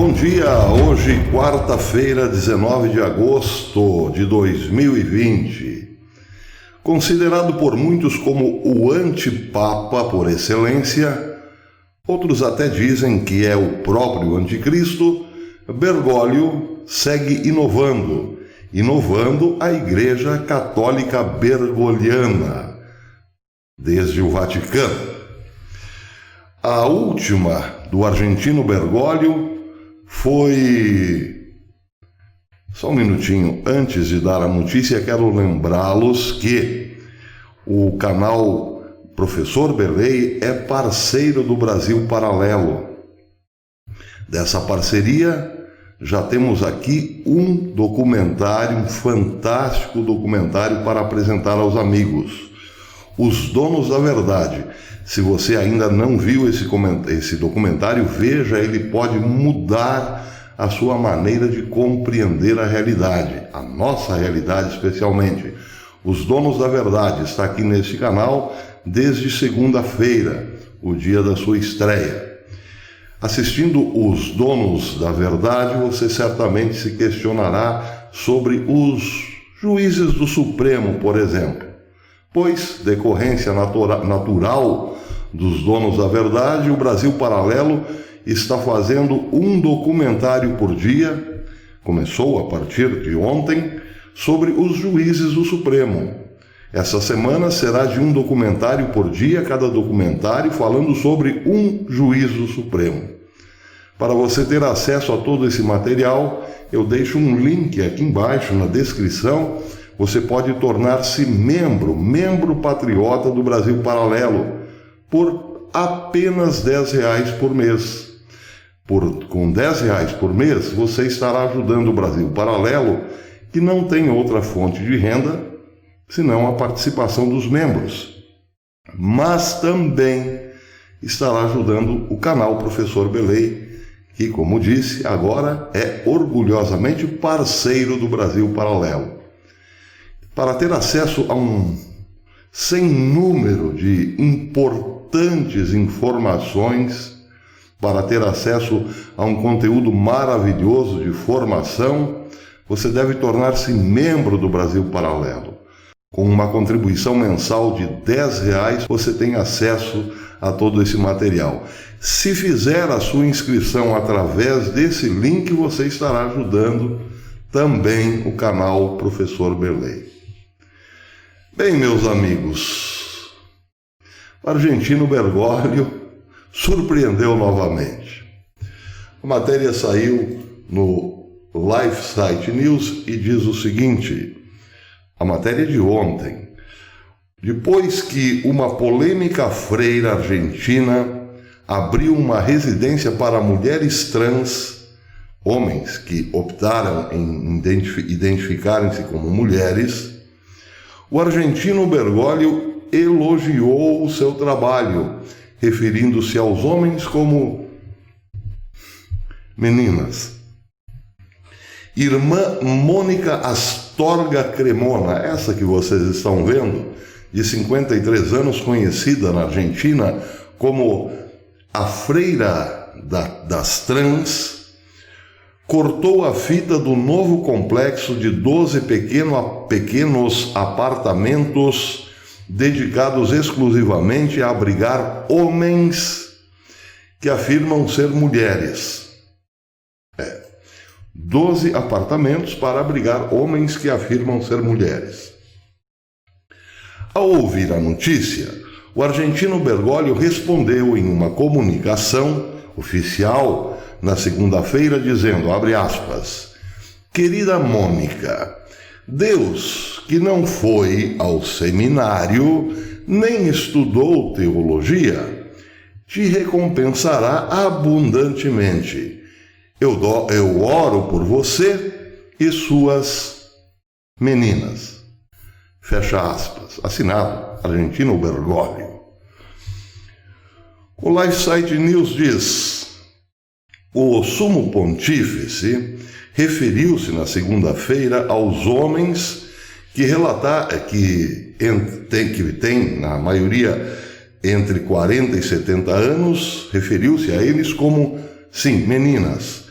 Bom dia, hoje quarta-feira, 19 de agosto de 2020. Considerado por muitos como o antipapa por excelência, outros até dizem que é o próprio anticristo, Bergoglio segue inovando a Igreja Católica Bergogliana, desde o Vaticano. A última do argentino Bergoglio foi... Só um minutinho, antes de dar a notícia, quero lembrá-los que o canal Professor Belay é parceiro do Brasil Paralelo. Dessa parceria, já temos aqui um documentário, um fantástico documentário para apresentar aos amigos. Os Donos da Verdade. Se você ainda não viu esse documentário, veja, ele pode mudar a sua maneira de compreender a realidade, a nossa realidade especialmente. Os Donos da Verdade está aqui neste canal desde segunda-feira, o dia da sua estreia. Assistindo Os Donos da Verdade, você certamente se questionará sobre os juízes do Supremo, por exemplo. Pois, decorrência natural dos Donos da Verdade, o Brasil Paralelo está fazendo um documentário por dia, começou a partir de ontem, sobre os juízes do Supremo. Essa semana será de um documentário por dia, cada documentário falando sobre um juiz do Supremo. Para você ter acesso a todo esse material, eu deixo um link aqui embaixo na descrição. Você pode tornar-se membro patriota do Brasil Paralelo, por apenas R$10 por mês. Com R$10 por mês, você estará ajudando o Brasil Paralelo, que não tem outra fonte de renda, senão a participação dos membros. Mas também estará ajudando o canal Professor Belay, que, como disse, agora é orgulhosamente parceiro do Brasil Paralelo. Para ter acesso a um sem número de importantes informações, para ter acesso a um conteúdo maravilhoso de formação, você deve tornar-se membro do Brasil Paralelo. Com uma contribuição mensal de R$10, você tem acesso a todo esse material. Se fizer a sua inscrição através desse link, você estará ajudando também o canal Professor Belay. Bem, meus amigos, o argentino Bergoglio surpreendeu novamente. A matéria saiu no LifeSite News e diz o seguinte, a matéria de ontem: depois que uma polêmica freira argentina abriu uma residência para mulheres trans, homens que optaram em identificarem-se como mulheres, o argentino Bergoglio elogiou o seu trabalho, referindo-se aos homens como meninas. Irmã Mônica Astorga Cremona, essa que vocês estão vendo, de 53 anos, conhecida na Argentina como a freira das trans, cortou a fita do novo complexo de 12 pequenos apartamentos dedicados exclusivamente a abrigar homens que afirmam ser mulheres. 12 apartamentos para abrigar homens que afirmam ser mulheres. Ao ouvir a notícia, o argentino Bergoglio respondeu em uma comunicação oficial na segunda-feira, dizendo, abre aspas, querida Mônica, Deus, que não foi ao seminário nem estudou teologia, te recompensará abundantemente. Eu oro por você e suas meninas. Fecha aspas. Assinado, argentino Bergoglio. O LifeSite News diz, o sumo pontífice referiu-se na segunda-feira aos homens que tem, na maioria, entre 40 e 70 anos, referiu-se a eles como, sim, meninas,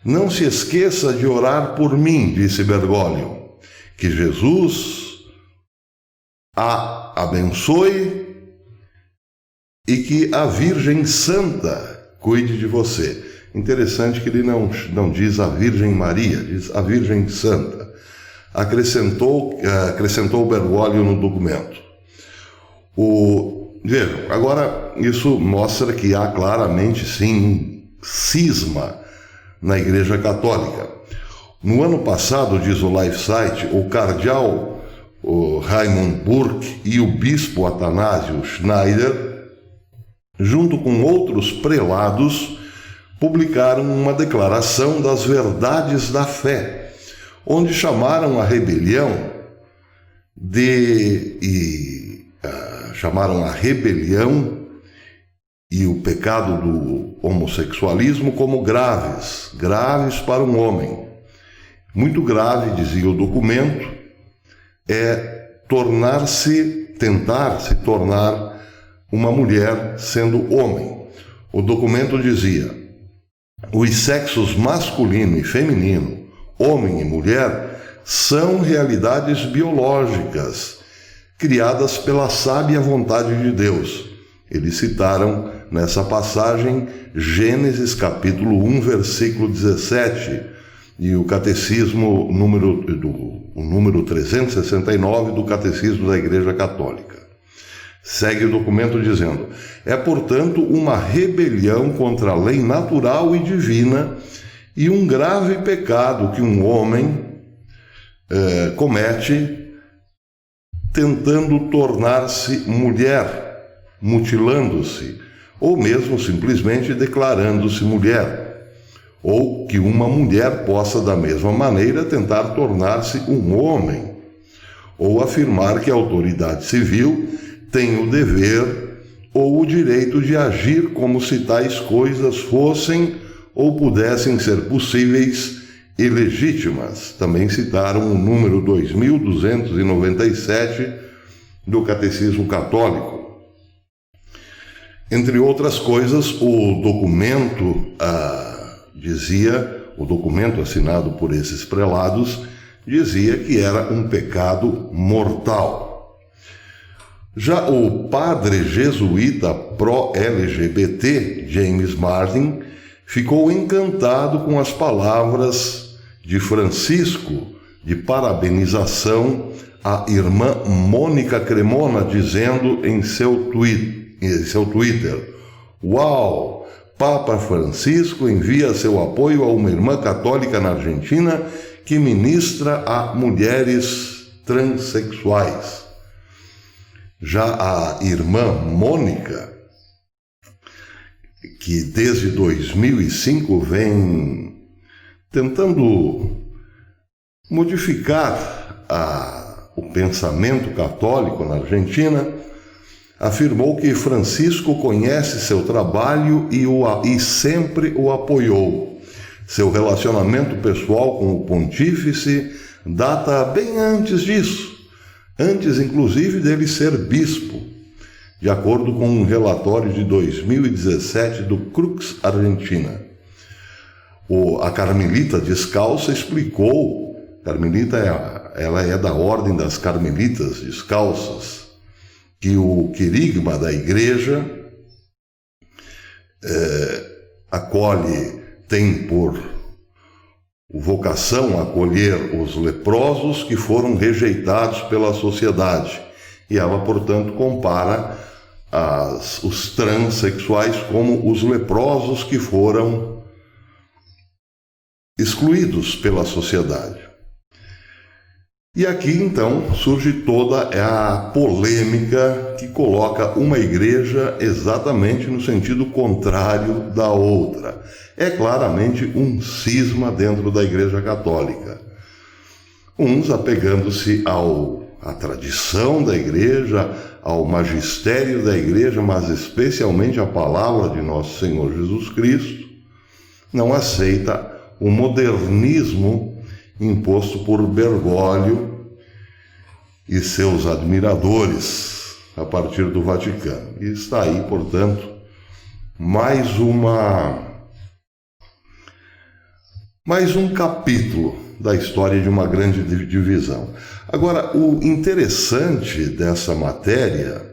Não se esqueça de orar por mim, disse Bergoglio. Que Jesus a abençoe e que a Virgem Santa cuide de você. Interessante que ele não diz a Virgem Maria, diz a Virgem Santa. Acrescentou Bergoglio no documento. Vejam, agora isso mostra que há claramente sim um cisma na Igreja Católica. No ano passado, diz o LifeSite, o cardeal Raimund Burke e o bispo Atanásio Schneider, junto com outros prelados, publicaram uma declaração das verdades da fé, onde chamaram a rebelião e o pecado do homossexualismo como graves para um homem. Muito grave, dizia o documento, é tentar se tornar uma mulher sendo homem. O documento dizia: os sexos masculino e feminino, homem e mulher, são realidades biológicas, criadas pela sábia vontade de Deus. Eles citaram nessa passagem Gênesis capítulo 1, versículo 17, e o catecismo o número 369 do Catecismo da Igreja Católica. Segue o documento dizendo: é, portanto, uma rebelião contra a lei natural e divina e um grave pecado que um homem comete tentando tornar-se mulher, mutilando-se, ou mesmo simplesmente declarando-se mulher. Ou que uma mulher possa, da mesma maneira, tentar tornar-se um homem, ou afirmar que a autoridade civil tem o dever ou o direito de agir como se tais coisas fossem ou pudessem ser possíveis e legítimas. Também citaram o número 2297 do Catecismo Católico. Entre outras coisas, o documento assinado por esses prelados dizia que era um pecado mortal. Já o padre jesuíta pró-LGBT, James Martin, ficou encantado com as palavras de Francisco de parabenização à irmã Mônica Cremona, dizendo em seu Twitter: "Uau! Papa Francisco envia seu apoio a uma irmã católica na Argentina que ministra a mulheres transexuais." Já a irmã Mônica, que desde 2005 vem tentando modificar o pensamento católico na Argentina, afirmou que Francisco conhece seu trabalho e sempre o apoiou. Seu relacionamento pessoal com o pontífice data bem antes disso, antes inclusive dele ser bispo, de acordo com um relatório de 2017 do Crux Argentina. A Carmelita Descalça explicou, ela é da Ordem das Carmelitas Descalças, que o querigma da igreja tem por vocação acolher os leprosos que foram rejeitados pela sociedade. E ela, portanto, compara os transexuais como os leprosos que foram excluídos pela sociedade. E aqui, então, surge toda a polêmica que coloca uma igreja exatamente no sentido contrário da outra. É claramente um cisma dentro da Igreja Católica. Uns apegando-se à tradição da igreja, ao magistério da igreja, mas especialmente à palavra de nosso Senhor Jesus Cristo, não aceita o modernismo imposto por Bergoglio e seus admiradores a partir do Vaticano. E está aí, portanto, mais Mais um capítulo da história de uma grande divisão. Agora, o interessante dessa matéria,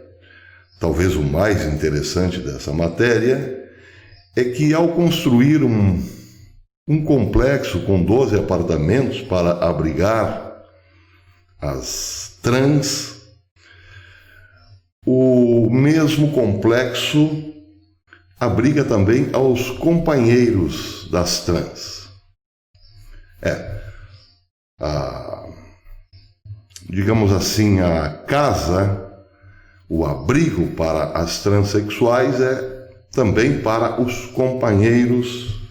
talvez o mais interessante dessa matéria, é que ao construir um complexo com 12 apartamentos para abrigar as trans, o mesmo complexo abriga também aos companheiros das trans. Digamos assim, a casa, o abrigo para as transexuais é também para os companheiros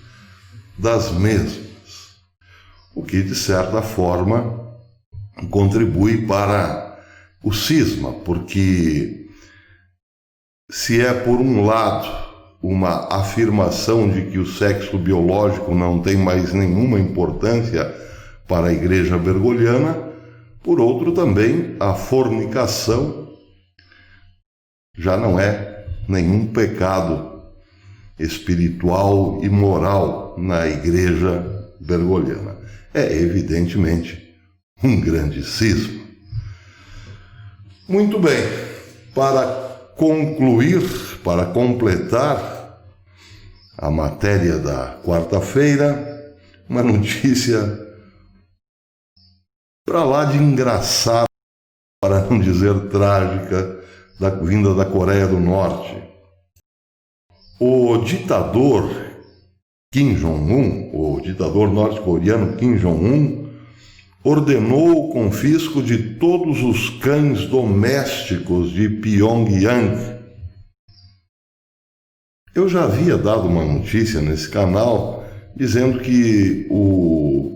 das mesmas, o que de certa forma contribui para o cisma, porque se é por um lado uma afirmação de que o sexo biológico não tem mais nenhuma importância para a Igreja bergogliana, por outro também a fornicação já não é nenhum pecado espiritual e moral na Igreja bergogliana. É evidentemente um grande cisma. Muito bem, para concluir, para completar a matéria da quarta-feira, uma notícia para lá de engraçada, para não dizer trágica, vinda da Coreia do Norte. O ditador Kim Jong-un, o ditador norte-coreano Kim Jong-un, ordenou o confisco de todos os cães domésticos de Pyongyang. Eu já havia dado uma notícia nesse canal dizendo que,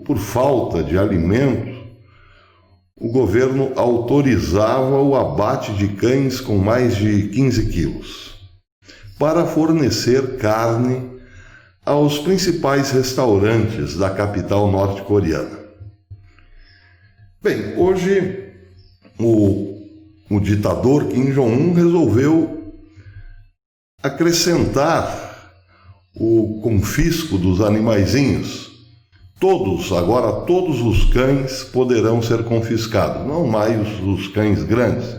por falta de alimento, o governo autorizava o abate de cães com mais de 15 quilos para fornecer carne aos principais restaurantes da capital norte-coreana. Bem, hoje o ditador Kim Jong-un resolveu acrescentar o confisco dos animaizinhos. Agora todos os cães poderão ser confiscados, não mais os cães grandes,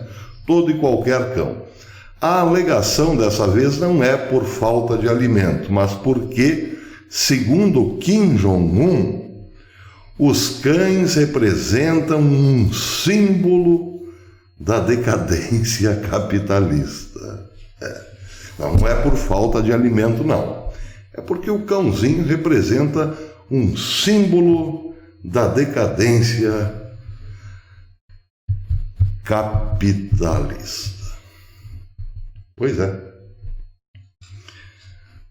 todo e qualquer cão. A alegação dessa vez não é por falta de alimento, mas porque, segundo Kim Jong-un, os cães representam um símbolo da decadência capitalista. Não é por falta de alimento, não. É porque o cãozinho representa um símbolo da decadência capitalista. Pois é.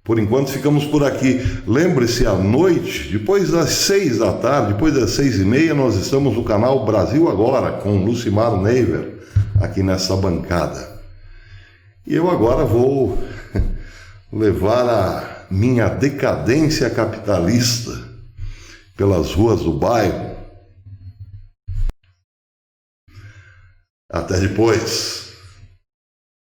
Por enquanto ficamos por aqui. Lembre-se, à noite, depois das 6 da tarde, depois das 6h30, nós estamos no canal Brasil Agora, com Lucimar Neiver, aqui nessa bancada. E eu agora vou levar a minha decadência capitalista pelas ruas do bairro. Até depois.